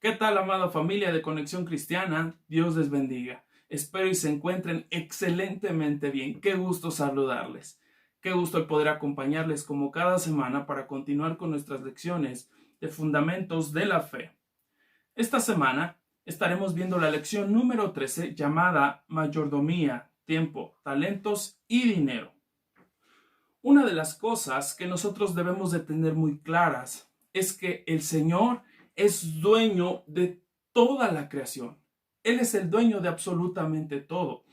¿Qué tal, amada familia de Conexión Cristiana? Dios les bendiga. Espero y se encuentren excelentemente bien. Qué gusto saludarles. Qué gusto el poder acompañarles como cada semana para continuar con nuestras lecciones de fundamentos de la fe. Esta semana estaremos viendo la lección número 13 llamada Mayordomía, Tiempo, Talentos y Dinero. Una de las cosas que nosotros debemos de tener muy claras es que el Señor es dueño de toda la creación. Él es el dueño de absolutamente todo.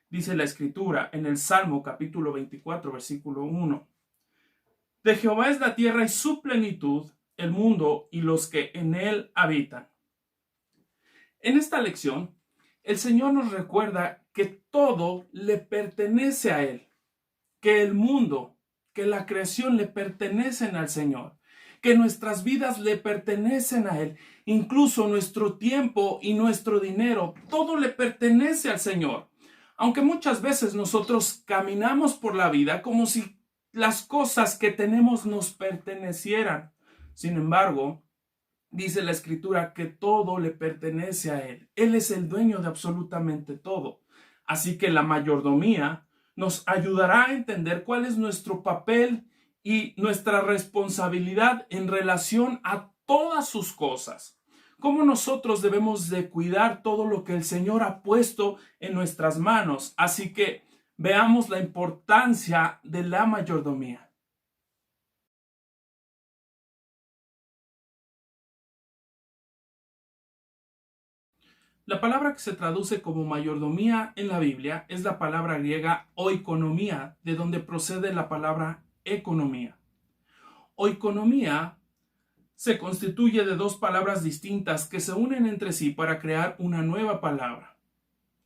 Dice la Escritura en el Salmo capítulo 24, versículo 1. De Jehová es la tierra y su plenitud, el mundo y los que en él habitan. En esta lección, el Señor nos recuerda que todo le pertenece a Él, que el mundo, que la creación le pertenecen al Señor, que nuestras vidas le pertenecen a Él, incluso nuestro tiempo y nuestro dinero, todo le pertenece al Señor. Aunque muchas veces nosotros caminamos por la vida como si las cosas que tenemos nos pertenecieran. Sin embargo, dice la Escritura que todo le pertenece a Él. Él es el dueño de absolutamente todo. Así que la mayordomía nos ayudará a entender cuál es nuestro papel y nuestra responsabilidad en relación a todas sus cosas. Cómo nosotros debemos de cuidar todo lo que el Señor ha puesto en nuestras manos. Así que veamos la importancia de la mayordomía. La palabra que se traduce como mayordomía en la Biblia es la palabra griega oikonomía, de donde procede la palabra economía. Oikonomía se constituye de dos palabras distintas que se unen entre sí para crear una nueva palabra.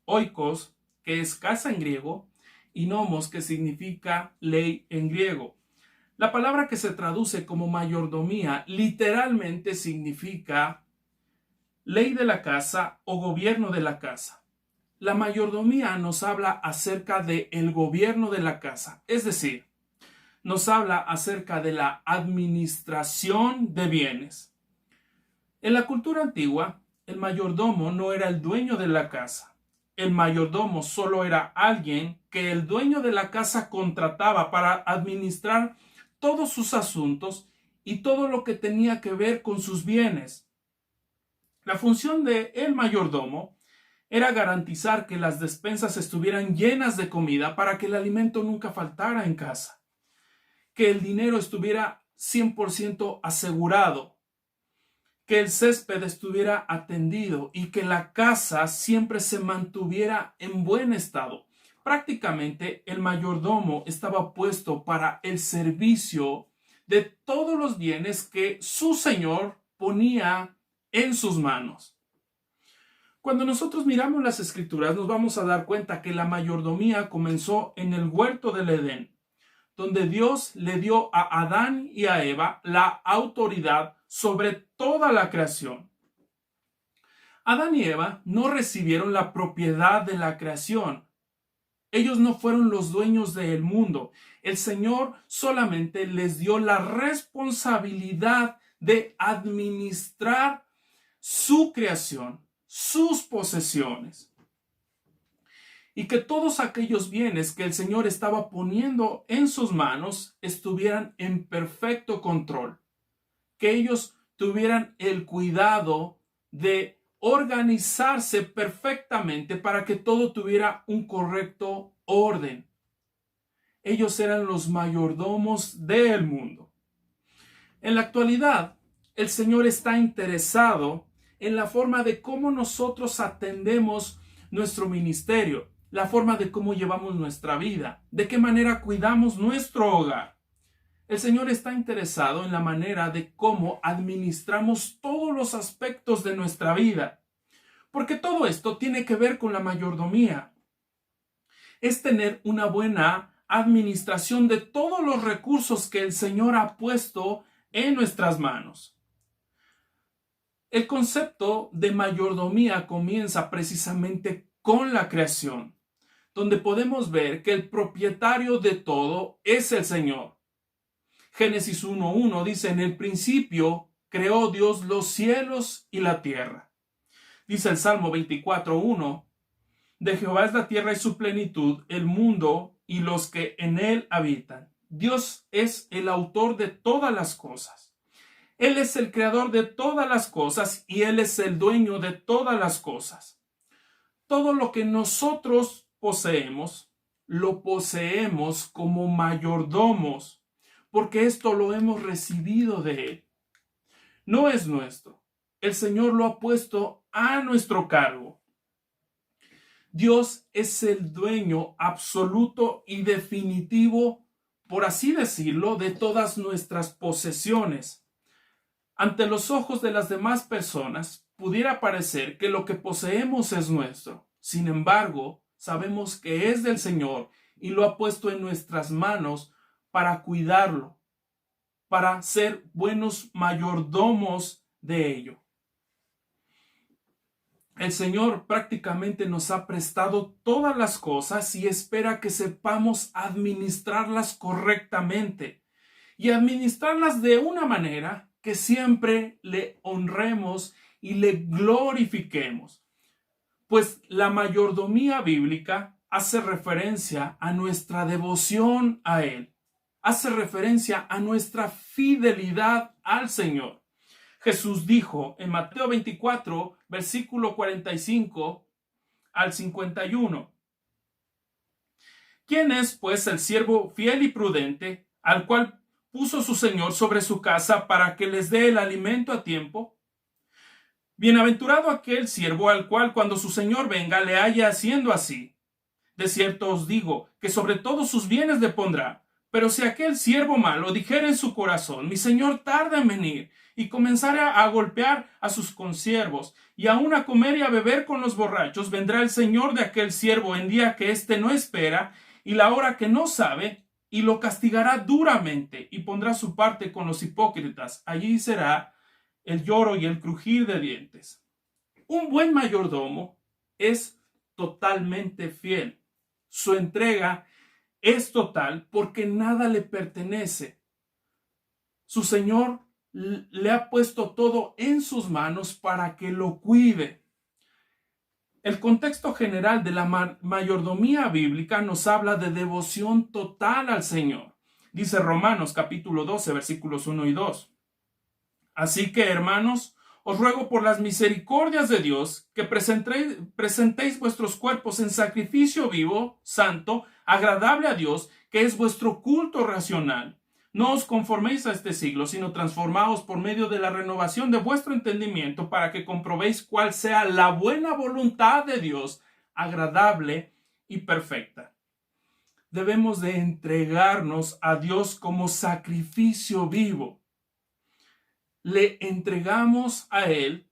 Oikos, que es casa en griego, y nomos, que significa ley en griego. La palabra que se traduce como mayordomía literalmente significa ley de la casa o gobierno de la casa. La mayordomía nos habla acerca del gobierno de la casa, es decir, nos habla acerca de la administración de bienes. En la cultura antigua, el mayordomo no era el dueño de la casa. El mayordomo solo era alguien que el dueño de la casa contrataba para administrar todos sus asuntos y todo lo que tenía que ver con sus bienes. La función de el mayordomo era garantizar que las despensas estuvieran llenas de comida para que el alimento nunca faltara en casa, que el dinero estuviera 100% asegurado, que el césped estuviera atendido y que la casa siempre se mantuviera en buen estado. Prácticamente el mayordomo estaba puesto para el servicio de todos los bienes que su señor ponía en sus manos. Cuando nosotros miramos las Escrituras, nos vamos a dar cuenta que la mayordomía comenzó en el huerto del Edén, donde Dios le dio a Adán y a Eva la autoridad sobre toda la creación. Adán y Eva no recibieron la propiedad de la creación. Ellos no fueron los dueños del mundo. El Señor solamente les dio la responsabilidad de administrar su creación, sus posesiones. Y que todos aquellos bienes que el Señor estaba poniendo en sus manos estuvieran en perfecto control. Que ellos tuvieran el cuidado de organizarse perfectamente para que todo tuviera un correcto orden. Ellos eran los mayordomos del mundo. En la actualidad, el Señor está interesado en la forma de cómo nosotros atendemos nuestro ministerio, la forma de cómo llevamos nuestra vida, de qué manera cuidamos nuestro hogar. El Señor está interesado en la manera de cómo administramos todos los aspectos de nuestra vida, porque todo esto tiene que ver con la mayordomía. es tener una buena administración de todos los recursos que el Señor ha puesto en nuestras manos. El concepto de mayordomía comienza precisamente con la creación, donde podemos ver que el propietario de todo es el Señor. Génesis 1:1 dice: en el principio creó Dios los cielos y la tierra. Dice el Salmo 24:1: de Jehová es la tierra y su plenitud, el mundo y los que en él habitan. Dios es el autor de todas las cosas. Él es el creador de todas las cosas y Él es el dueño de todas las cosas. Todo lo que nosotros poseemos, lo poseemos como mayordomos, porque esto lo hemos recibido de Él. No es nuestro. El Señor lo ha puesto a nuestro cargo. Dios es el dueño absoluto y definitivo, por así decirlo, de todas nuestras posesiones. Ante los ojos de las demás personas, pudiera parecer que lo que poseemos es nuestro. Sin embargo, sabemos que es del Señor y lo ha puesto en nuestras manos para cuidarlo, para ser buenos mayordomos de ello. El Señor prácticamente nos ha prestado todas las cosas y espera que sepamos administrarlas correctamente y administrarlas de una manera que siempre le honremos y le glorifiquemos. Pues la mayordomía bíblica hace referencia a nuestra devoción a Él, hace referencia a nuestra fidelidad al Señor. Jesús dijo en Mateo 24, versículo 45 al 51. ¿Quién es, pues, el siervo fiel y prudente, al cual puso su Señor sobre su casa para que les dé el alimento a tiempo? Bienaventurado aquel siervo al cual, cuando su Señor venga, le haya haciendo así. De cierto os digo, que sobre todos sus bienes le pondrá. Pero si aquel siervo malo dijera en su corazón: mi Señor tarda en venir, y comenzara a golpear a sus consiervos, y aun a comer y a beber con los borrachos, vendrá el Señor de aquel siervo en día que éste no espera, y la hora que no sabe, y lo castigará duramente, y pondrá su parte con los hipócritas. Allí será el lloro y el crujir de dientes. Un buen mayordomo es totalmente fiel. Su entrega es total porque nada le pertenece. Su Señor le ha puesto todo en sus manos para que lo cuide. El contexto general de la mayordomía bíblica nos habla de devoción total al Señor. Dice Romanos capítulo 12, versículos 1 y 2. Así que, hermanos, os ruego por las misericordias de Dios que presentéis vuestros cuerpos en sacrificio vivo, santo, agradable a Dios, que es vuestro culto racional. No os conforméis a este siglo, sino transformaos por medio de la renovación de vuestro entendimiento, para que comprobéis cuál sea la buena voluntad de Dios, agradable y perfecta. Debemos de entregarnos a Dios como sacrificio vivo. Le entregamos a Él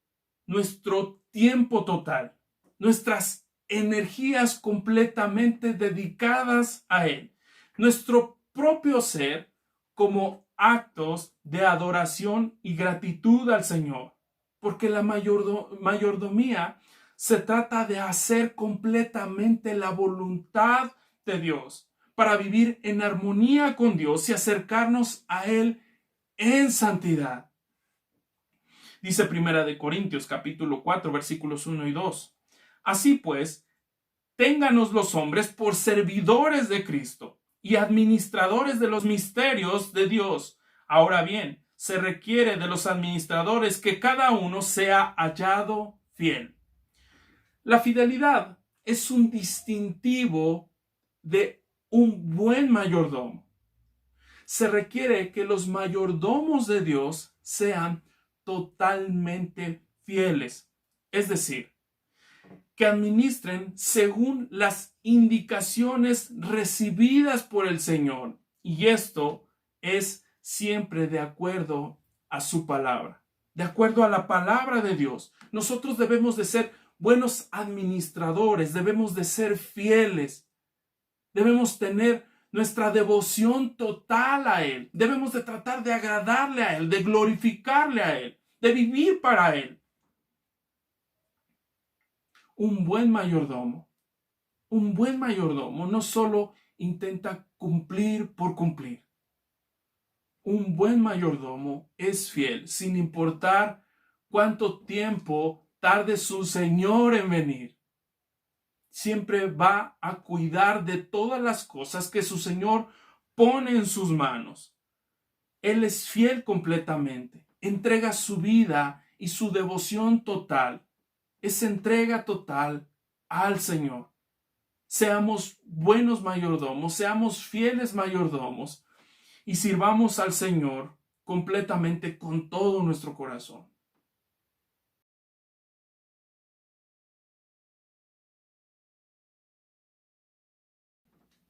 nuestro tiempo total, nuestras energías completamente dedicadas a Él, nuestro propio ser como actos de adoración y gratitud al Señor, porque la mayordomía se trata de hacer completamente la voluntad de Dios para vivir en armonía con Dios y acercarnos a Él en santidad. Dice Primera de Corintios capítulo 4 versículos 1 y 2. Así pues, ténganos los hombres por servidores de Cristo y administradores de los misterios de Dios. Ahora bien, se requiere de los administradores que cada uno sea hallado fiel. La fidelidad es un distintivo de un buen mayordomo. Se requiere que los mayordomos de Dios sean totalmente fieles, es decir, que administren según las indicaciones recibidas por el Señor, y esto es siempre de acuerdo a su palabra, de acuerdo a la palabra de Dios. Nosotros debemos de ser buenos administradores, debemos de ser fieles, Debemos tener nuestra devoción total a Él. Debemos de tratar de agradarle a Él, de glorificarle a Él, de vivir para Él. Un buen mayordomo no solo intenta cumplir por cumplir. Un buen mayordomo es fiel, sin importar cuánto tiempo tarde su Señor en venir. Siempre va a cuidar de todas las cosas que su Señor pone en sus manos. Él es fiel completamente, entrega su vida y su devoción total. Es entrega total al Señor. Seamos buenos mayordomos, seamos fieles mayordomos y sirvamos al Señor completamente con todo nuestro corazón.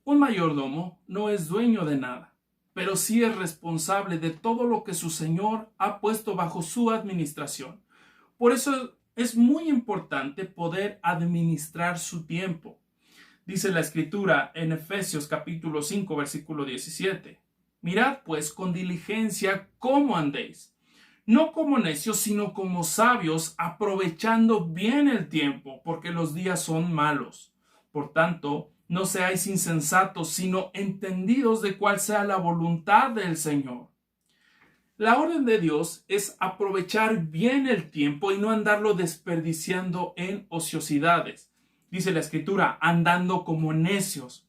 Un mayordomo no es dueño de nada, pero sí es responsable de todo lo que su Señor ha puesto bajo su administración. Por eso es muy importante poder administrar su tiempo. Dice la Escritura en Efesios capítulo 5, versículo 17. Mirad pues con diligencia cómo andéis, no como necios, sino como sabios, aprovechando bien el tiempo, porque los días son malos. Por tanto, no seáis insensatos, sino entendidos de cuál sea la voluntad del Señor. La orden de Dios es aprovechar bien el tiempo y no andarlo desperdiciando en ociosidades. Dice la Escritura, andando como necios,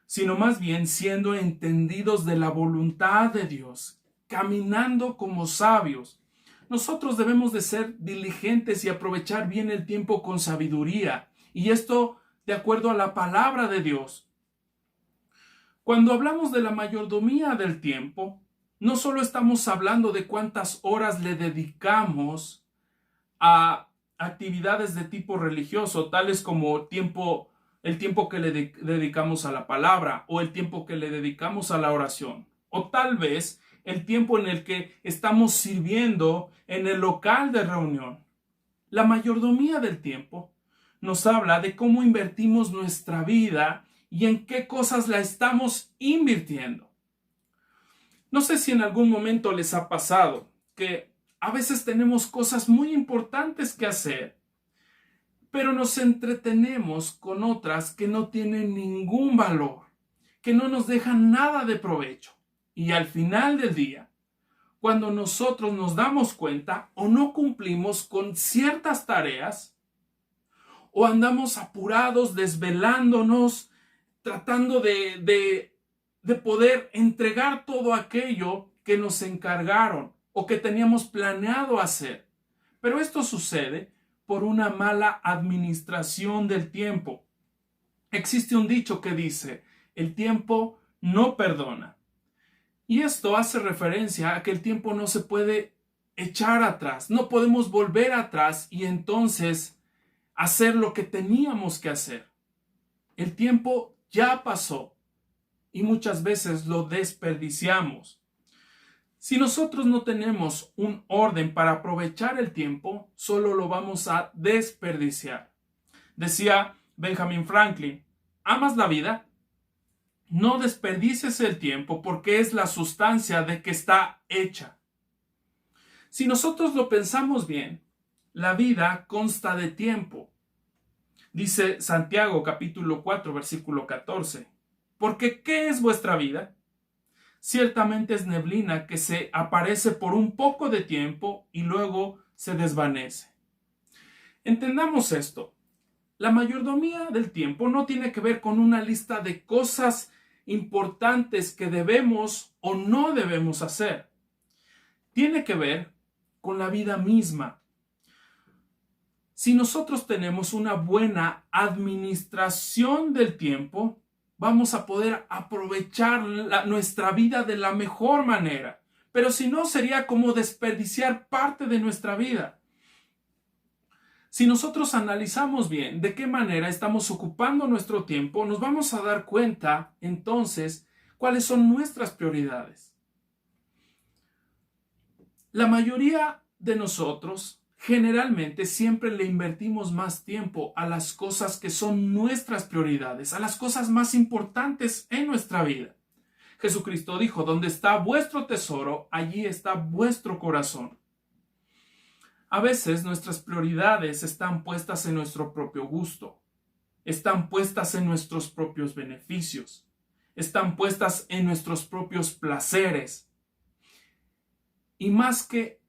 sino más bien siendo entendidos de la voluntad de Dios, caminando como sabios. Nosotros debemos de ser diligentes y aprovechar bien el tiempo con sabiduría, y esto de acuerdo a la palabra de Dios. Cuando hablamos de la mayordomía del tiempo, no solo estamos hablando de cuántas horas le dedicamos a actividades de tipo religioso, tales como el tiempo que le dedicamos a la palabra o el tiempo que le dedicamos a la oración, o tal vez el tiempo en el que estamos sirviendo en el local de reunión. La mayordomía del tiempo nos habla de cómo invertimos nuestra vida y en qué cosas la estamos invirtiendo. No sé si en algún momento les ha pasado que a veces tenemos cosas muy importantes que hacer, pero nos entretenemos con otras que no tienen ningún valor, que no nos dejan nada de provecho. Y al final del día, cuando nosotros nos damos cuenta o no cumplimos con ciertas tareas, o andamos apurados, desvelándonos, tratando de poder entregar todo aquello que nos encargaron o que teníamos planeado hacer. Pero esto sucede por una mala administración del tiempo. Existe un dicho que dice, el tiempo no perdona. Y esto hace referencia a que el tiempo no se puede echar atrás. No podemos volver atrás y entonces hacer lo que teníamos que hacer. El tiempo ya pasó y muchas veces lo desperdiciamos. Si nosotros no tenemos un orden para aprovechar el tiempo, solo lo vamos a desperdiciar. Decía Benjamin Franklin, ¿amas la vida? No desperdicies el tiempo porque es la sustancia de que está hecha. Si nosotros lo pensamos bien, la vida consta de tiempo. Dice Santiago capítulo 4 versículo 14. Porque ¿qué es vuestra vida? Ciertamente es neblina que se aparece por un poco de tiempo y luego se desvanece. Entendamos esto. La mayordomía del tiempo no tiene que ver con una lista de cosas importantes que debemos o no debemos hacer. Tiene que ver con la vida misma. Si nosotros tenemos una buena administración del tiempo, vamos a poder aprovechar nuestra vida de la mejor manera. Pero si no, sería como desperdiciar parte de nuestra vida. Si nosotros analizamos bien de qué manera estamos ocupando nuestro tiempo, nos vamos a dar cuenta entonces cuáles son nuestras prioridades. La mayoría de nosotros generalmente siempre le invertimos más tiempo a las cosas que son nuestras prioridades, a las cosas más importantes en nuestra vida. Jesucristo dijo, donde está vuestro tesoro, allí está vuestro corazón. A veces nuestras prioridades están puestas en nuestro propio gusto, están puestas en nuestros propios beneficios, están puestas en nuestros propios placeres. Y más que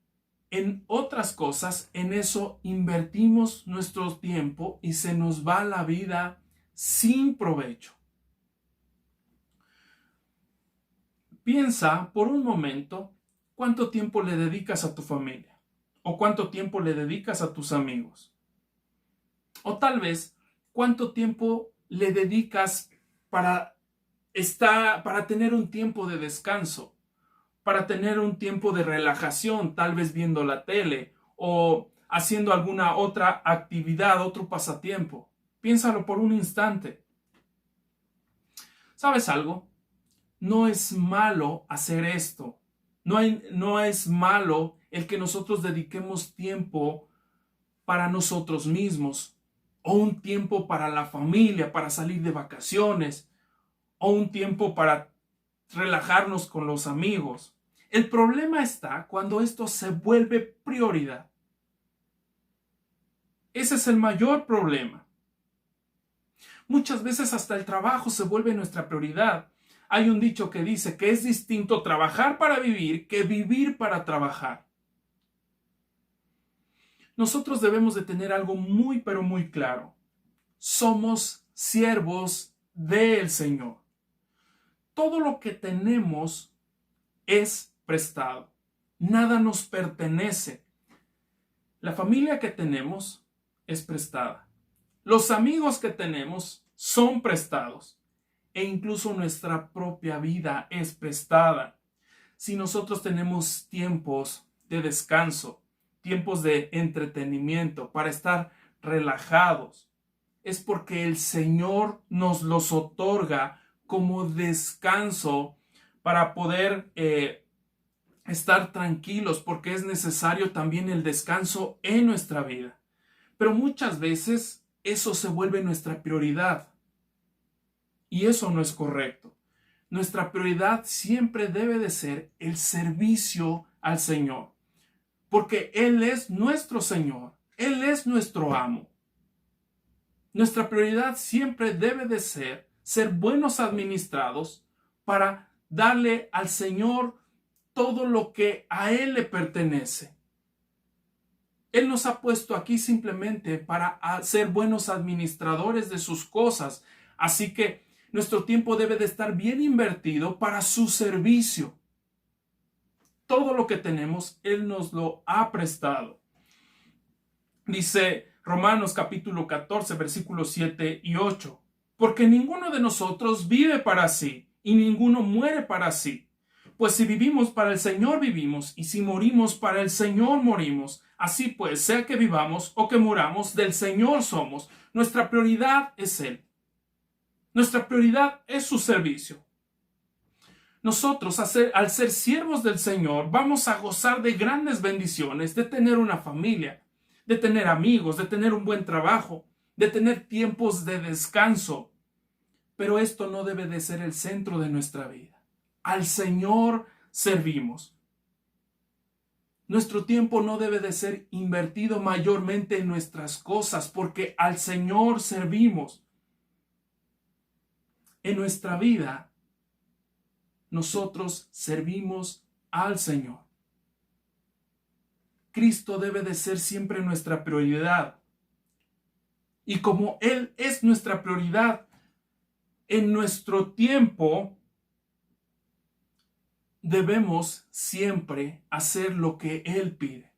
en otras cosas, en eso invertimos nuestro tiempo y se nos va la vida sin provecho. Piensa por un momento cuánto tiempo le dedicas a tu familia o cuánto tiempo le dedicas a tus amigos. O tal vez cuánto tiempo le dedicas para tener un tiempo de descanso, para tener un tiempo de relajación, tal vez viendo la tele o haciendo alguna otra actividad, otro pasatiempo. Piénsalo por un instante. ¿Sabes algo? No es malo hacer esto. No es malo el que nosotros dediquemos tiempo para nosotros mismos, o un tiempo para la familia, para salir de vacaciones, o un tiempo para relajarnos con los amigos. El problema está cuando esto se vuelve prioridad. Ese es el mayor problema. Muchas veces hasta el trabajo se vuelve nuestra prioridad. Hay un dicho que dice que es distinto trabajar para vivir que vivir para trabajar. Nosotros debemos de tener algo muy pero muy claro. Somos siervos del Señor. Todo lo que tenemos es prestado. Nada nos pertenece. La familia que tenemos es prestada. Los amigos que tenemos son prestados. E incluso nuestra propia vida es prestada. Si nosotros tenemos tiempos de descanso, tiempos de entretenimiento, para estar relajados, es porque el Señor nos los otorga como descanso para poder estar tranquilos, porque es necesario también el descanso en nuestra vida. Pero muchas veces eso se vuelve nuestra prioridad. Y eso no es correcto. Nuestra prioridad siempre debe de ser el servicio al Señor. Porque Él es nuestro Señor. Él es nuestro amo. Nuestra prioridad siempre debe de ser buenos administrados para darle al Señor todo lo que a Él le pertenece. Él nos ha puesto aquí simplemente para ser buenos administradores de sus cosas. Así que nuestro tiempo debe de estar bien invertido para su servicio. Todo lo que tenemos, Él nos lo ha prestado. Dice Romanos capítulo 14, versículos 7 y 8. Porque ninguno de nosotros vive para sí, y ninguno muere para sí. Pues si vivimos, para el Señor vivimos, y si morimos, para el Señor morimos. Así pues, sea que vivamos o que muramos, del Señor somos. Nuestra prioridad es Él. Nuestra prioridad es su servicio. Nosotros, al ser siervos del Señor, vamos a gozar de grandes bendiciones, de tener una familia, de tener amigos, de tener un buen trabajo, de tener tiempos de descanso. Pero esto no debe de ser el centro de nuestra vida. Al Señor servimos. Nuestro tiempo no debe de ser invertido mayormente en nuestras cosas, porque al Señor servimos. En nuestra vida, nosotros servimos al Señor. Cristo debe de ser siempre nuestra prioridad. Y como Él es nuestra prioridad, en nuestro tiempo debemos siempre hacer lo que Él pide.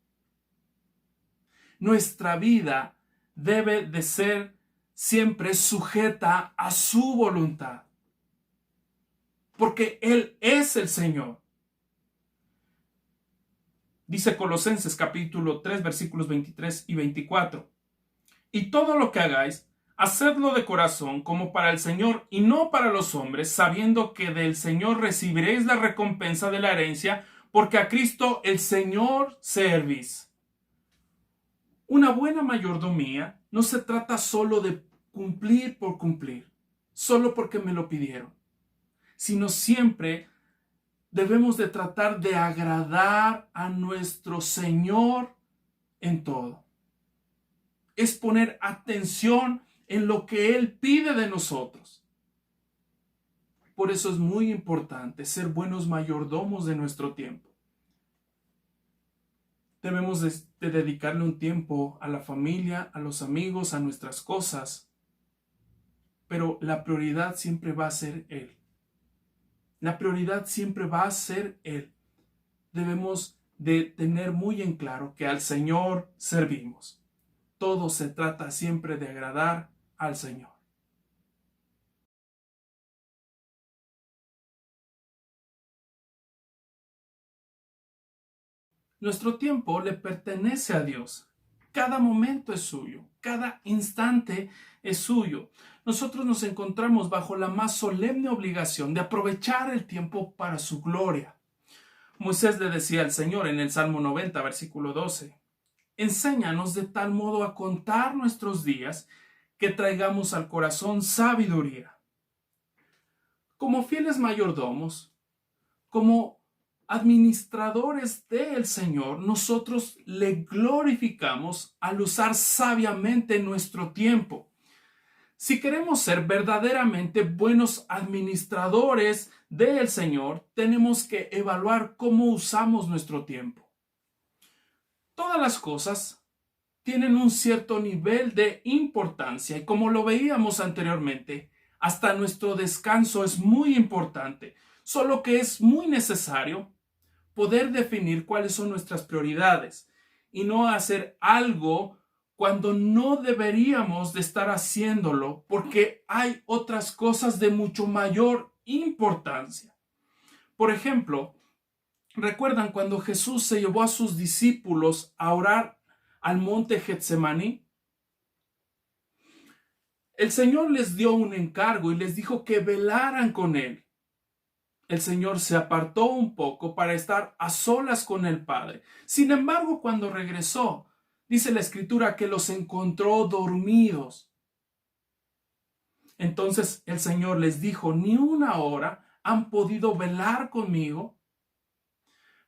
Nuestra vida debe de ser siempre sujeta a su voluntad. Porque Él es el Señor. Dice Colosenses capítulo 3 versículos 23 y 24. Y todo lo que hagáis, hacedlo de corazón como para el Señor y no para los hombres, sabiendo que del Señor recibiréis la recompensa de la herencia, porque a Cristo el Señor servís. Una buena mayordomía no se trata solo de cumplir por cumplir, solo porque me lo pidieron, sino siempre debemos de tratar de agradar a nuestro Señor en todo. Es poner atención en lo que Él pide de nosotros. Por eso es muy importante ser buenos mayordomos de nuestro tiempo. Debemos de dedicarle un tiempo a la familia, a los amigos, a nuestras cosas. Pero la prioridad siempre va a ser Él. La prioridad siempre va a ser Él. Debemos de tener muy en claro que al Señor servimos. Todo se trata siempre de agradar al Señor. Nuestro tiempo le pertenece a Dios. Cada momento es suyo, cada instante es suyo. Nosotros nos encontramos bajo la más solemne obligación de aprovechar el tiempo para su gloria. Moisés le decía al Señor en el Salmo 90, versículo 12, enséñanos de tal modo a contar nuestros días que traigamos al corazón sabiduría. Como fieles mayordomos, como administradores del Señor, nosotros le glorificamos al usar sabiamente nuestro tiempo. Si queremos ser verdaderamente buenos administradores del Señor, tenemos que evaluar cómo usamos nuestro tiempo. Todas las cosas tienen un cierto nivel de importancia y como lo veíamos anteriormente, hasta nuestro descanso es muy importante, solo que es muy necesario poder definir cuáles son nuestras prioridades y no hacer algo cuando no deberíamos de estar haciéndolo porque hay otras cosas de mucho mayor importancia. Por ejemplo, ¿recuerdan cuando Jesús se llevó a sus discípulos a orar al monte Getsemaní? El Señor les dio un encargo y les dijo que velaran con Él. El Señor se apartó un poco para estar a solas con el Padre. Sin embargo, cuando regresó, dice la Escritura que los encontró dormidos. Entonces el Señor les dijo, ni una hora han podido velar conmigo.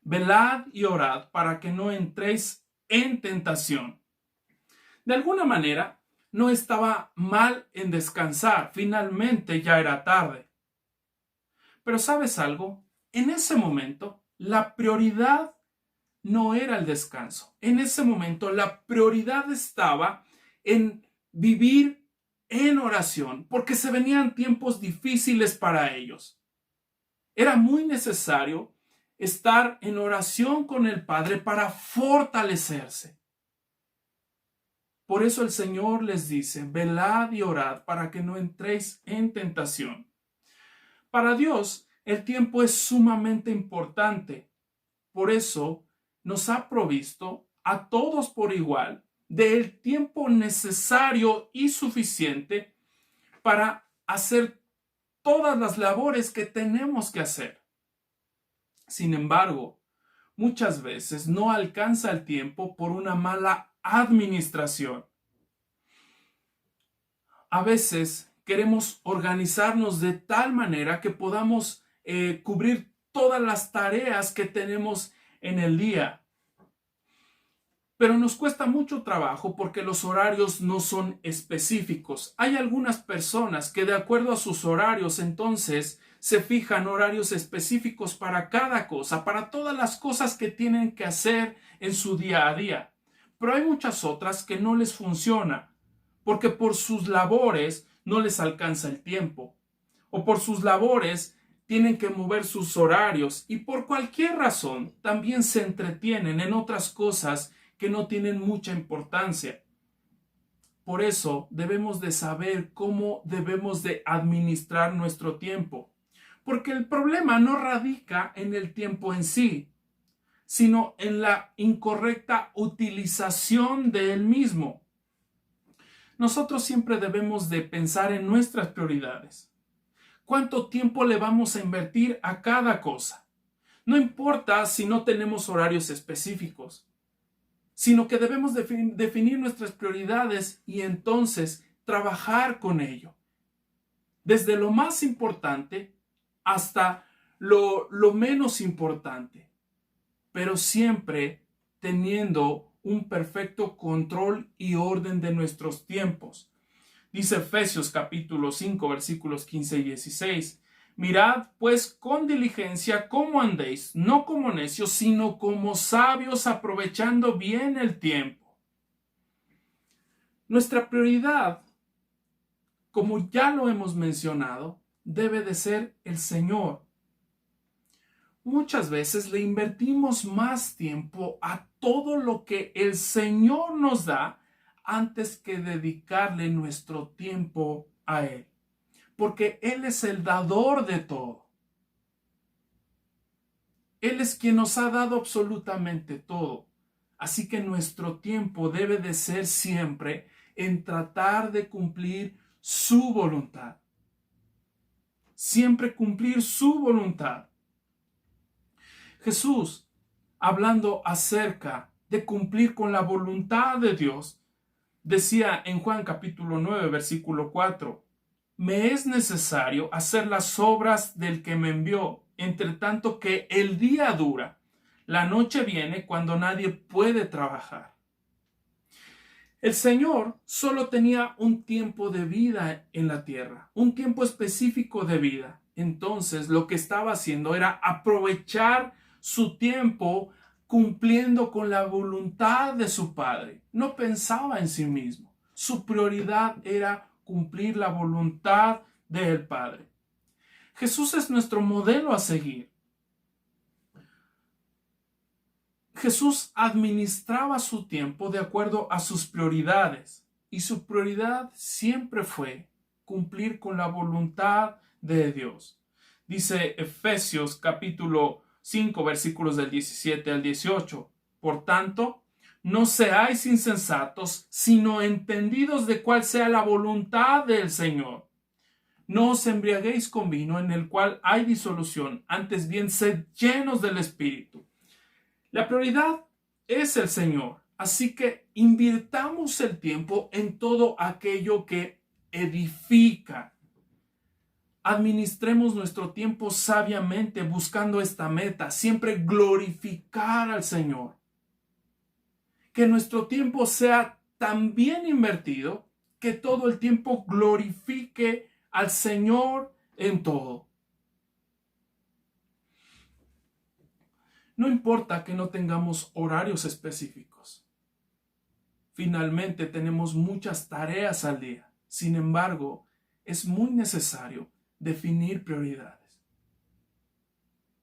Velad y orad para que no entréis en tentación. De alguna manera, no estaba mal en descansar. Finalmente ya era tarde. Pero ¿sabes algo? En ese momento, la prioridad no era el descanso. En ese momento, la prioridad estaba en vivir en oración, porque se venían tiempos difíciles para ellos. Era muy necesario estar en oración con el Padre para fortalecerse. Por eso el Señor les dice, velad y orad para que no entréis en tentación. Para Dios, el tiempo es sumamente importante. Por eso nos ha provisto a todos por igual del tiempo necesario y suficiente para hacer todas las labores que tenemos que hacer. Sin embargo, muchas veces no alcanza el tiempo por una mala administración. A veces queremos organizarnos de tal manera que podamos cubrir todas las tareas que tenemos en el día. Pero nos cuesta mucho trabajo porque los horarios no son específicos. Hay algunas personas que de acuerdo a sus horarios entonces se fijan horarios específicos para cada cosa, para todas las cosas que tienen que hacer en su día a día. Pero hay muchas otras que no les funciona porque por sus labores no les alcanza el tiempo o por sus labores tienen que mover sus horarios y por cualquier razón también se entretienen en otras cosas que no tienen mucha importancia. Por eso debemos de saber cómo debemos de administrar nuestro tiempo, porque el problema no radica en el tiempo en sí, sino en la incorrecta utilización de él mismo. Nosotros siempre debemos de pensar en nuestras prioridades. ¿Cuánto tiempo le vamos a invertir a cada cosa? No importa si no tenemos horarios específicos. sino que debemos definir nuestras prioridades y entonces trabajar con ello. Desde lo más importante hasta lo menos importante, pero siempre teniendo un perfecto control y orden de nuestros tiempos. Dice Efesios capítulo 5 versículos 15 y 16. Mirad pues con diligencia cómo andéis, no como necios, sino como sabios, aprovechando bien el tiempo. Nuestra prioridad, como ya lo hemos mencionado, debe de ser el Señor. Muchas veces le invertimos más tiempo a todo lo que el Señor nos da antes que dedicarle nuestro tiempo a Él. Porque Él es el dador de todo. Él es quien nos ha dado absolutamente todo. Así que nuestro tiempo debe de ser siempre en tratar de cumplir su voluntad. Siempre cumplir su voluntad. Jesús, hablando acerca de cumplir con la voluntad de Dios, decía en Juan capítulo 9, versículo 4, me es necesario hacer las obras del que me envió, entre tanto que el día dura. La noche viene cuando nadie puede trabajar. El Señor solo tenía un tiempo de vida en la tierra, un tiempo específico de vida. Entonces, lo que estaba haciendo era aprovechar su tiempo cumpliendo con la voluntad de su Padre. No pensaba en sí mismo. Su prioridad era cumplir la voluntad del Padre. Jesús es nuestro modelo a seguir. Jesús administraba su tiempo de acuerdo a sus prioridades y su prioridad siempre fue cumplir con la voluntad de Dios. Dice Efesios capítulo 5 versículos del 17 al 18. Por tanto, no seáis insensatos, sino entendidos de cuál sea la voluntad del Señor. No os embriaguéis con vino en el cual hay disolución, antes bien sed llenos del Espíritu. La prioridad es el Señor, así que invirtamos el tiempo en todo aquello que edifica. Administremos nuestro tiempo sabiamente buscando esta meta, siempre glorificar al Señor. Que nuestro tiempo sea tan bien invertido que todo el tiempo glorifique al Señor en todo. No importa que no tengamos horarios específicos. Finalmente tenemos muchas tareas al día. Sin embargo, es muy necesario definir prioridades.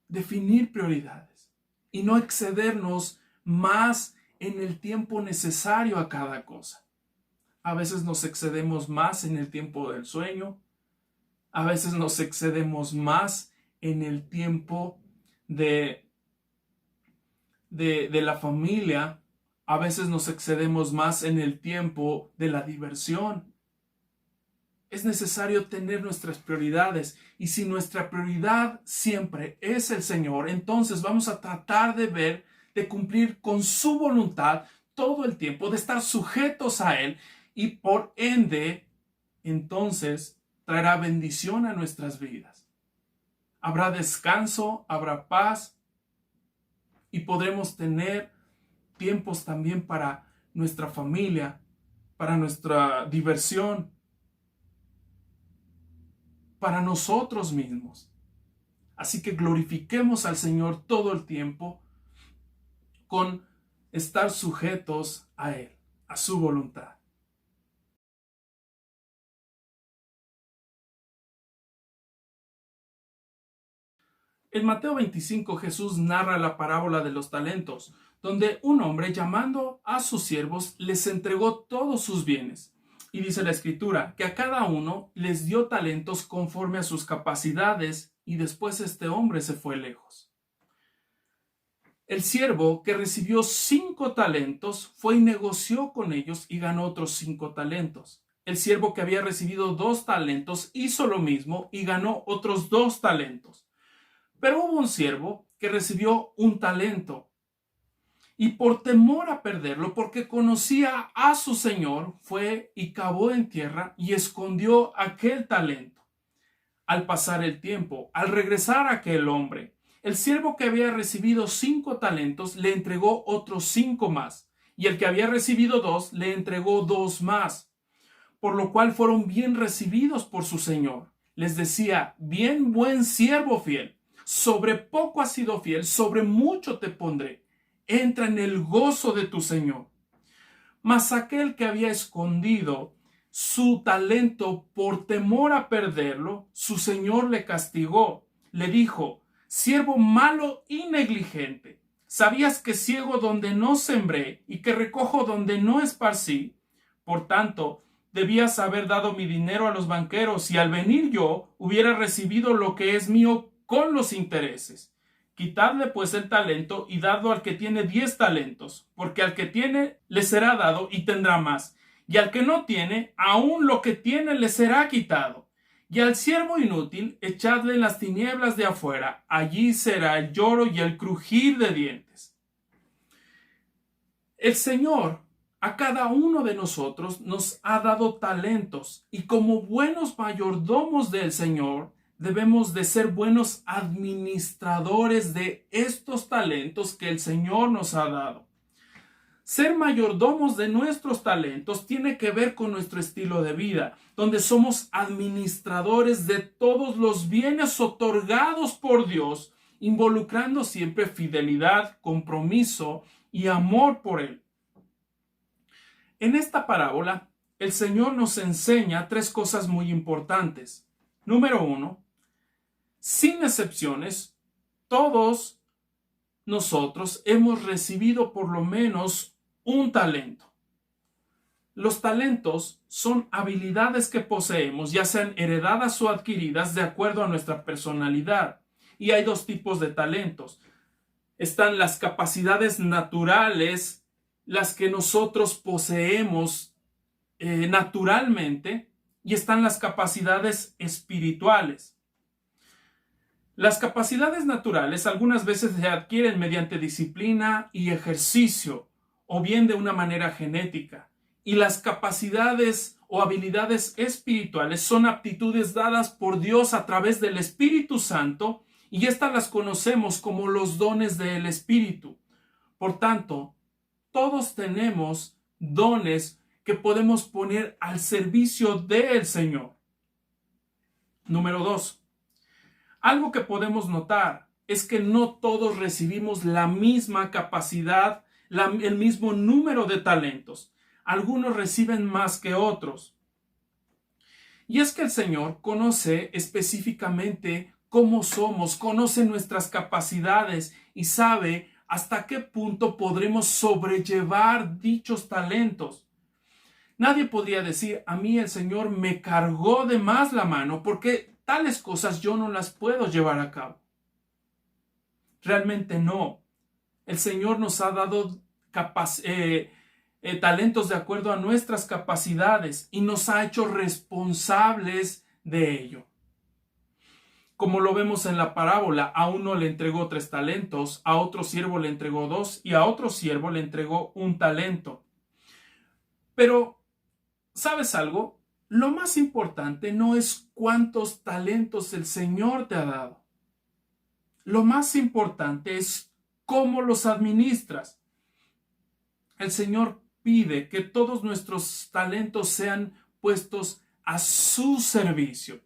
Definir prioridades y no excedernos más en el tiempo necesario a cada cosa. A veces nos excedemos más en el tiempo del sueño. A veces nos excedemos más en el tiempo de la familia. A veces nos excedemos más en el tiempo de la diversión. Es necesario tener nuestras prioridades y si nuestra prioridad siempre es el Señor, entonces vamos a tratar de cumplir con su voluntad todo el tiempo, de estar sujetos a Él y por ende, entonces traerá bendición a nuestras vidas. Habrá descanso, habrá paz y podremos tener tiempos también para nuestra familia, para nuestra diversión, para nosotros mismos. Así que glorifiquemos al Señor todo el tiempo con estar sujetos a Él, a su voluntad. En Mateo 25 Jesús narra la parábola de los talentos, donde un hombre llamando a sus siervos les entregó todos sus bienes. Y dice la Escritura que a cada uno les dio talentos conforme a sus capacidades y después este hombre se fue lejos. El siervo que recibió 5 talentos fue y negoció con ellos y ganó otros 5 talentos. El siervo que había recibido 2 talentos hizo lo mismo y ganó otros 2 talentos. Pero hubo un siervo que recibió 1 talento Y por temor a perderlo, porque conocía a su señor, fue y cavó en tierra y escondió aquel talento. Al pasar el tiempo, al regresar aquel hombre, el siervo que había recibido 5 talentos le entregó otros 5 más, y el que había recibido 2 le entregó 2 más, por lo cual fueron bien recibidos por su señor. Les decía: bien, buen siervo fiel, sobre poco has sido fiel, sobre mucho te pondré, entra en el gozo de tu señor. Mas aquel que había escondido su talento por temor a perderlo, su señor le castigó. Le dijo: siervo malo y negligente, ¿sabías que ciego donde no sembré y que recojo donde no esparcí? Por tanto, debías haber dado mi dinero a los banqueros, y al venir yo hubiera recibido lo que es mío con los intereses. Quitadle pues el talento y dadlo al que tiene 10 talentos, porque al que tiene le será dado y tendrá más, y al que no tiene, aún lo que tiene le será quitado. Y al siervo inútil echadle en las tinieblas de afuera, allí será el lloro y el crujir de dientes. El Señor a cada uno de nosotros nos ha dado talentos, y como buenos mayordomos del Señor, debemos de ser buenos administradores de estos talentos que el Señor nos ha dado. Ser mayordomos de nuestros talentos tiene que ver con nuestro estilo de vida, donde somos administradores de todos los bienes otorgados por Dios, involucrando siempre fidelidad, compromiso y amor por Él. En esta parábola, el Señor nos enseña 3 cosas muy importantes. Número 1, sin excepciones, todos nosotros hemos recibido por lo menos un talento. Los talentos son habilidades que poseemos, ya sean heredadas o adquiridas de acuerdo a nuestra personalidad. Y hay 2 tipos de talentos. Están las capacidades naturales, las que nosotros poseemos naturalmente, y están las capacidades espirituales. Las capacidades naturales algunas veces se adquieren mediante disciplina y ejercicio, o bien de una manera genética. Y las capacidades o habilidades espirituales son aptitudes dadas por Dios a través del Espíritu Santo, y estas las conocemos como los dones del Espíritu. Por tanto, todos tenemos dones que podemos poner al servicio del Señor. Número 2. Algo que podemos notar es que no todos recibimos la misma capacidad, el mismo número de talentos. Algunos reciben más que otros. Y es que el Señor conoce específicamente cómo somos, conoce nuestras capacidades y sabe hasta qué punto podremos sobrellevar dichos talentos. Nadie podría decir: a mí el Señor me cargó de más la mano porque tales cosas yo no las puedo llevar a cabo. Realmente no. El Señor nos ha dado talentos de acuerdo a nuestras capacidades y nos ha hecho responsables de ello. Como lo vemos en la parábola, a uno le entregó 3 talentos, a otro siervo le entregó 2 y a otro siervo le entregó 1 talento. Pero, ¿sabes algo? Lo más importante no es cuántos talentos el Señor te ha dado. Lo más importante es cómo los administras. El Señor pide que todos nuestros talentos sean puestos a su servicio,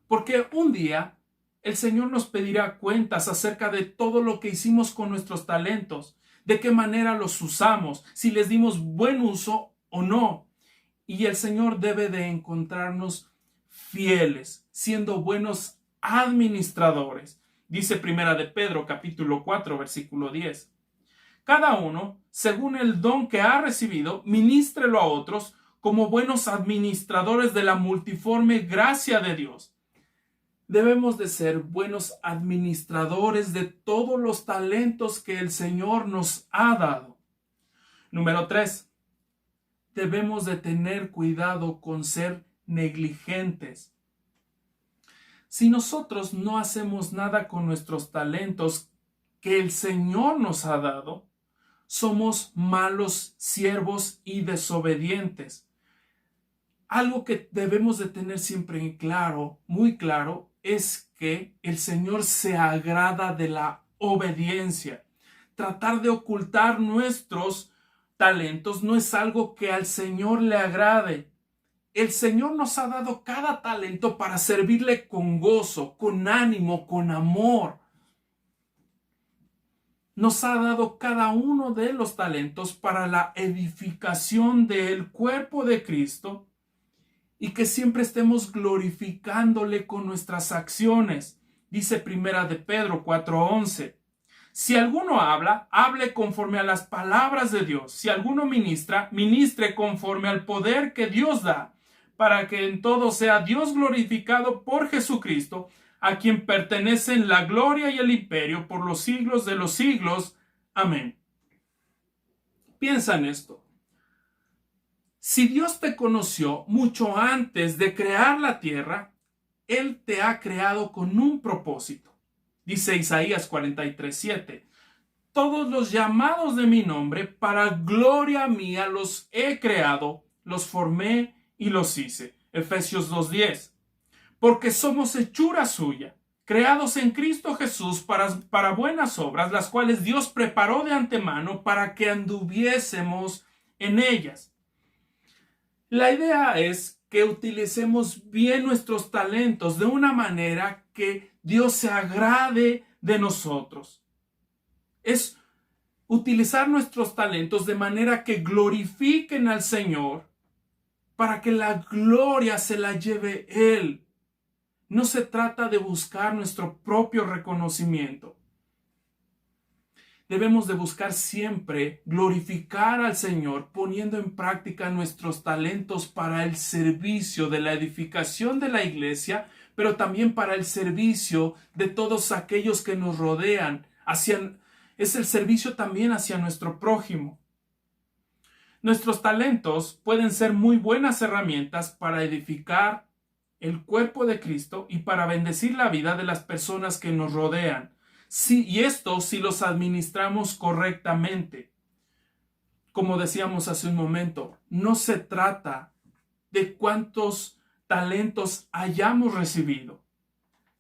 porque un día el Señor nos pedirá cuentas acerca de todo lo que hicimos con nuestros talentos, de qué manera los usamos, si les dimos buen uso o no. Y el Señor debe de encontrarnos fieles, siendo buenos administradores. Dice Primera de Pedro, capítulo 4, versículo 10. Cada uno, según el don que ha recibido, ministrelo a otros como buenos administradores de la multiforme gracia de Dios. Debemos de ser buenos administradores de todos los talentos que el Señor nos ha dado. Número 3. Debemos de tener cuidado con ser negligentes. Si nosotros no hacemos nada con nuestros talentos que el Señor nos ha dado, somos malos siervos y desobedientes. Algo que debemos de tener siempre en claro, muy claro, es que el Señor se agrada de la obediencia. Tratar de ocultar nuestros talentos no es algo que al Señor le agrade. El Señor nos ha dado cada talento para servirle con gozo, con ánimo, con amor. Nos ha dado cada uno de los talentos para la edificación del cuerpo de Cristo y que siempre estemos glorificándole con nuestras acciones. Dice Primera de Pedro 4:11. Si alguno habla, hable conforme a las palabras de Dios. Si alguno ministra, ministre conforme al poder que Dios da, para que en todo sea Dios glorificado por Jesucristo, a quien pertenecen la gloria y el imperio por los siglos de los siglos. Amén. Piensa en esto. Si Dios te conoció mucho antes de crear la tierra, Él te ha creado con un propósito. Dice Isaías 43:7. Todos los llamados de mi nombre, para gloria mía los he creado, los formé y los hice. Efesios 2:10. Porque somos hechura suya, creados en Cristo Jesús para buenas obras, las cuales Dios preparó de antemano para que anduviésemos en ellas. La idea es que utilicemos bien nuestros talentos de una manera que Dios se agrade de nosotros. Es utilizar nuestros talentos de manera que glorifiquen al Señor para que la gloria se la lleve Él. No se trata de buscar nuestro propio reconocimiento. Debemos de buscar siempre glorificar al Señor poniendo en práctica nuestros talentos para el servicio de la edificación de la iglesia, pero también para el servicio de todos aquellos que nos rodean. Es el servicio también hacia nuestro prójimo. Nuestros talentos pueden ser muy buenas herramientas para edificar el cuerpo de Cristo y para bendecir la vida de las personas que nos rodean. Y esto si los administramos correctamente. Como decíamos hace un momento, no se trata de cuántos talentos hayamos recibido,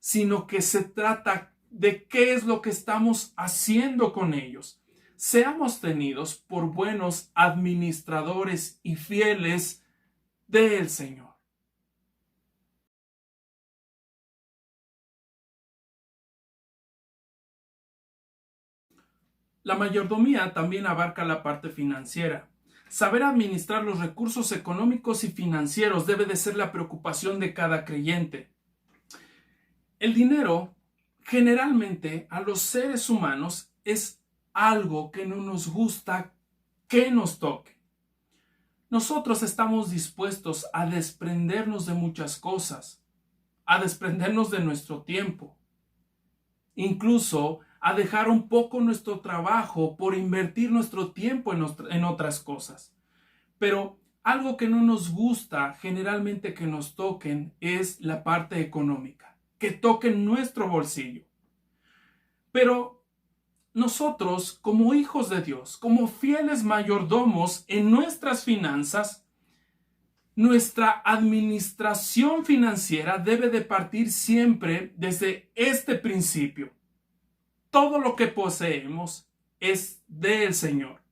sino que se trata de qué es lo que estamos haciendo con ellos. Seamos tenidos por buenos administradores y fieles del Señor. La mayordomía también abarca la parte financiera. Saber administrar los recursos económicos y financieros debe de ser la preocupación de cada creyente. El dinero, generalmente, a los seres humanos es algo que no nos gusta que nos toque. Nosotros estamos dispuestos a desprendernos de muchas cosas, a desprendernos de nuestro tiempo, incluso a dejar un poco nuestro trabajo por invertir nuestro tiempo en otras cosas. Pero algo que no nos gusta generalmente que nos toquen es la parte económica, que toquen nuestro bolsillo. Pero nosotros, como hijos de Dios, como fieles mayordomos en nuestras finanzas, nuestra administración financiera debe de partir siempre desde este principio. Todo lo que poseemos es del Señor.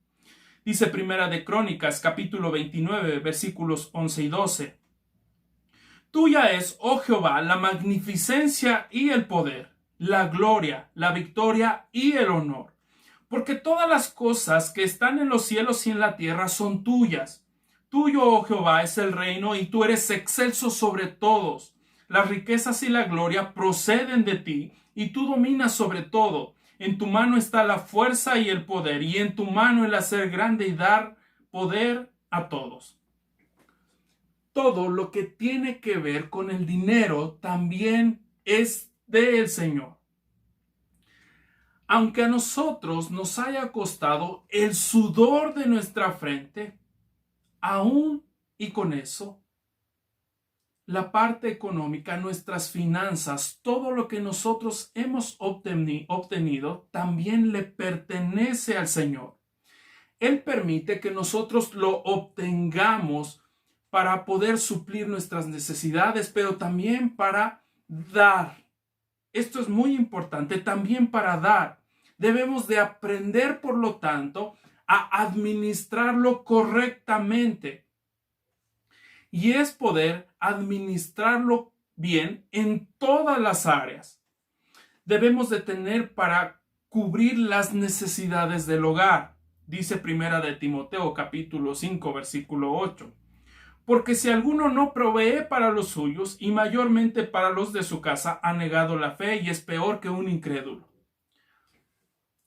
Dice Primera de Crónicas, capítulo 29, versículos 11 y 12. Tuya es, oh Jehová, la magnificencia y el poder, la gloria, la victoria y el honor. Porque todas las cosas que están en los cielos y en la tierra son tuyas. Tuyo, oh Jehová, es el reino y tú eres excelso sobre todos. Las riquezas y la gloria proceden de ti y tú dominas sobre todo. En tu mano está la fuerza y el poder, y en tu mano el hacer grande y dar poder a todos. Todo lo que tiene que ver con el dinero también es del Señor. Aunque a nosotros nos haya costado el sudor de nuestra frente, aún y con eso, la parte económica, nuestras finanzas, todo lo que nosotros hemos obtenido, también le pertenece al Señor. Él permite que nosotros lo obtengamos para poder suplir nuestras necesidades, pero también para dar. Esto es muy importante, también para dar. Debemos de aprender, por lo tanto, a administrarlo correctamente. Y es poder administrarlo bien en todas las áreas. Debemos de tener para cubrir las necesidades del hogar. Dice Primera de Timoteo capítulo 5 versículo 8. Porque si alguno no provee para los suyos y mayormente para los de su casa, ha negado la fe y es peor que un incrédulo.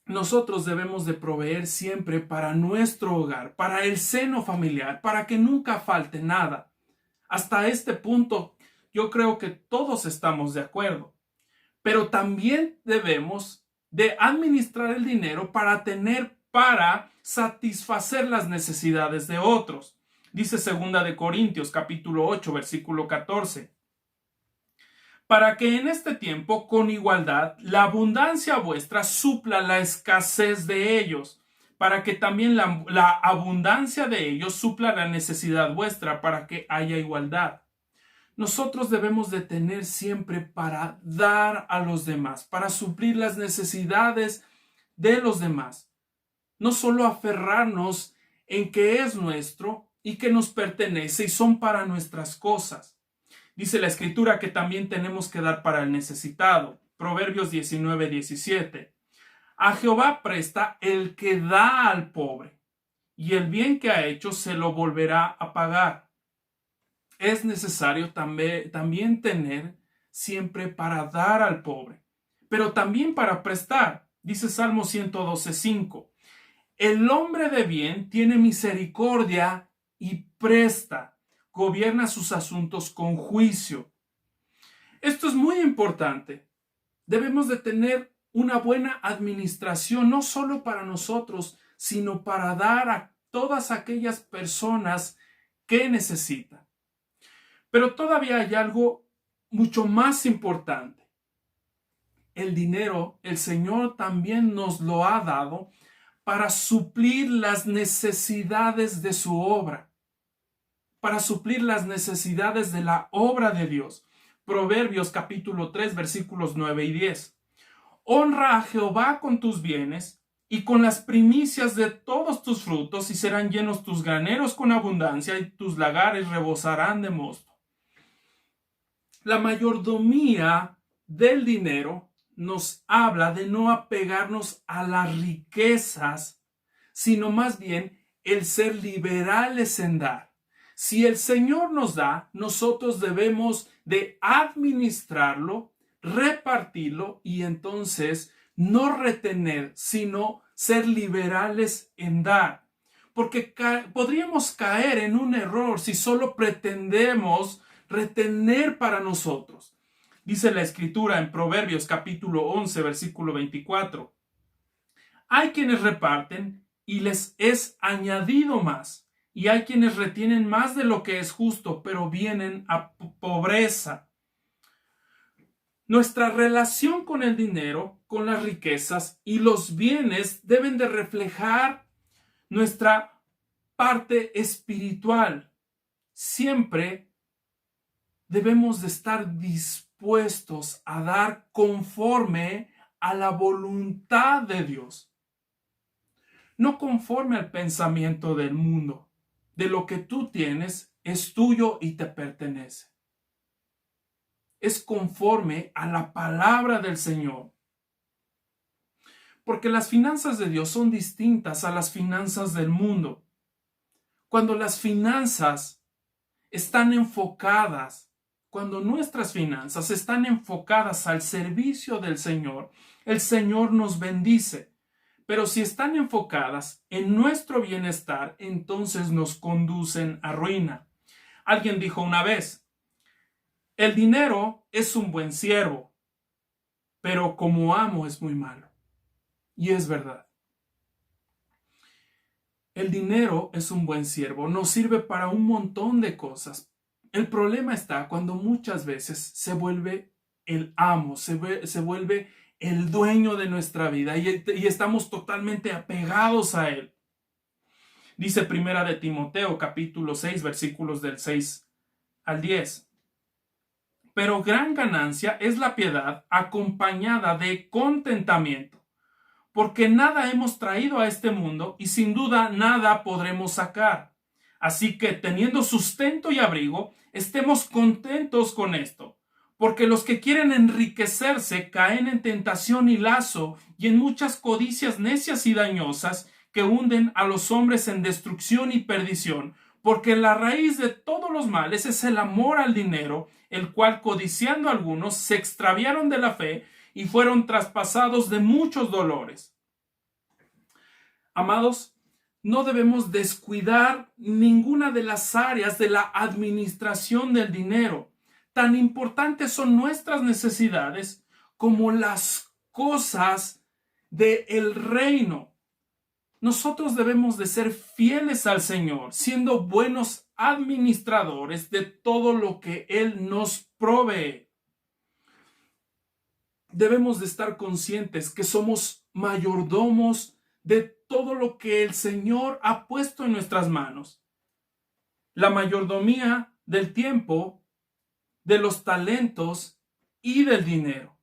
Nosotros debemos de proveer siempre para nuestro hogar, para el seno familiar, para que nunca falte nada. Hasta este punto, yo creo que todos estamos de acuerdo. Pero también debemos de administrar el dinero para satisfacer las necesidades de otros. Dice 2 de Corintios capítulo 8 versículo 14. Para que en este tiempo con igualdad la abundancia vuestra supla la escasez de ellos, para que también la abundancia de ellos supla la necesidad vuestra, para que haya igualdad. Nosotros debemos de tener siempre para dar a los demás, para suplir las necesidades de los demás. No solo aferrarnos en que es nuestro y que nos pertenece y son para nuestras cosas. Dice la Escritura que también tenemos que dar para el necesitado. Proverbios 19:17. A Jehová presta el que da al pobre, y el bien que ha hecho se lo volverá a pagar. Es necesario también tener siempre para dar al pobre, pero también para prestar. Dice Salmo 112:5. El hombre de bien tiene misericordia y presta, gobierna sus asuntos con juicio. Esto es muy importante. Debemos de tener una buena administración, no solo para nosotros, sino para dar a todas aquellas personas que necesitan. Pero todavía hay algo mucho más importante. El dinero, el Señor también nos lo ha dado para suplir las necesidades de su obra, para suplir las necesidades de la obra de Dios. Proverbios capítulo 3 versículos 9 y 10. Honra a Jehová con tus bienes y con las primicias de todos tus frutos, y serán llenos tus graneros con abundancia y tus lagares rebosarán de mosto. La mayordomía del dinero nos habla de no apegarnos a las riquezas, sino más bien el ser liberales en dar. Si el Señor nos da, nosotros debemos de administrarlo, repartirlo y entonces no retener, sino ser liberales en dar. Porque podríamos caer en un error si solo pretendemos retener para nosotros. Dice la Escritura en Proverbios capítulo 11 versículo 24. Hay quienes reparten y les es añadido más, y hay quienes retienen más de lo que es justo, pero vienen a pobreza. Nuestra relación con el dinero, con las riquezas y los bienes deben de reflejar nuestra parte espiritual. Siempre debemos de estar dispuestos a dar conforme a la voluntad de Dios. No conforme al pensamiento del mundo. De lo que tú tienes es tuyo y te pertenece. Es conforme a la palabra del Señor. Porque las finanzas de Dios son distintas a las finanzas del mundo. Cuando las finanzas están enfocadas, cuando nuestras finanzas están enfocadas al servicio del Señor, el Señor nos bendice. Pero si están enfocadas en nuestro bienestar, entonces nos conducen a ruina. Alguien dijo una vez, el dinero es un buen siervo, pero como amo es muy malo. Y es verdad. El dinero es un buen siervo, nos sirve para un montón de cosas. El problema está cuando muchas veces se vuelve el amo, se vuelve el dueño de nuestra vida y estamos totalmente apegados a él. Dice Primera de Timoteo, capítulo 6, versículos del 6 al 10. Pero gran ganancia es la piedad acompañada de contentamiento, porque nada hemos traído a este mundo y sin duda nada podremos sacar. Así que teniendo sustento y abrigo, estemos contentos con esto, porque los que quieren enriquecerse caen en tentación y lazo y en muchas codicias necias y dañosas que hunden a los hombres en destrucción y perdición, porque la raíz de todos los males es el amor al dinero, el cual codiciando algunos se extraviaron de la fe y fueron traspasados de muchos dolores. Amados, no debemos descuidar ninguna de las áreas de la administración del dinero. Tan importantes son nuestras necesidades como las cosas del reino. Nosotros debemos de ser fieles al Señor, siendo buenos administradores de todo lo que Él nos provee. Debemos de estar conscientes que somos mayordomos de todo lo que el Señor ha puesto en nuestras manos. La mayordomía del tiempo, de los talentos y del dinero.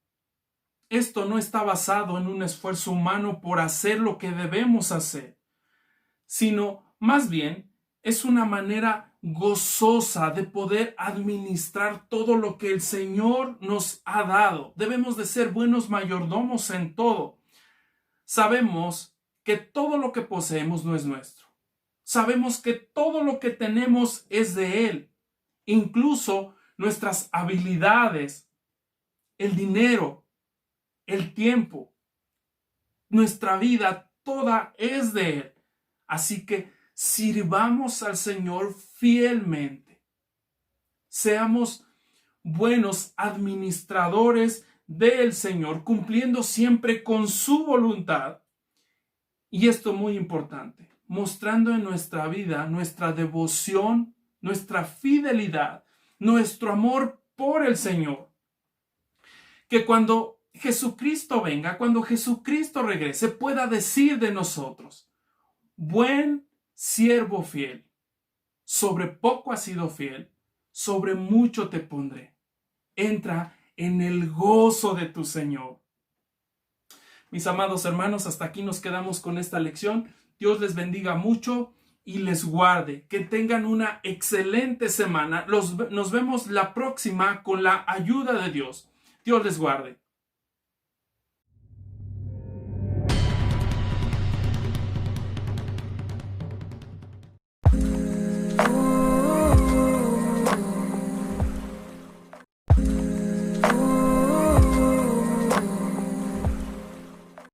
Esto no está basado en un esfuerzo humano por hacer lo que debemos hacer, sino más bien es una manera gozosa de poder administrar todo lo que el Señor nos ha dado. Debemos de ser buenos mayordomos en todo. Sabemos que todo lo que poseemos no es nuestro. Sabemos que todo lo que tenemos es de Él, incluso nuestras habilidades, el dinero, el tiempo, nuestra vida, toda es de Él. Así que sirvamos al Señor fielmente. Seamos buenos administradores del Señor, cumpliendo siempre con su voluntad. Y esto muy importante, mostrando en nuestra vida nuestra devoción, nuestra fidelidad, nuestro amor por el Señor. Que cuando Jesucristo venga, cuando Jesucristo regrese, pueda decir de nosotros: buen siervo fiel, sobre poco has sido fiel, sobre mucho te pondré. Entra en el gozo de tu Señor. Mis amados hermanos, hasta aquí nos quedamos con esta lección. Dios les bendiga mucho y les guarde. Que tengan una excelente semana. Nos vemos la próxima con la ayuda de Dios. Dios les guarde.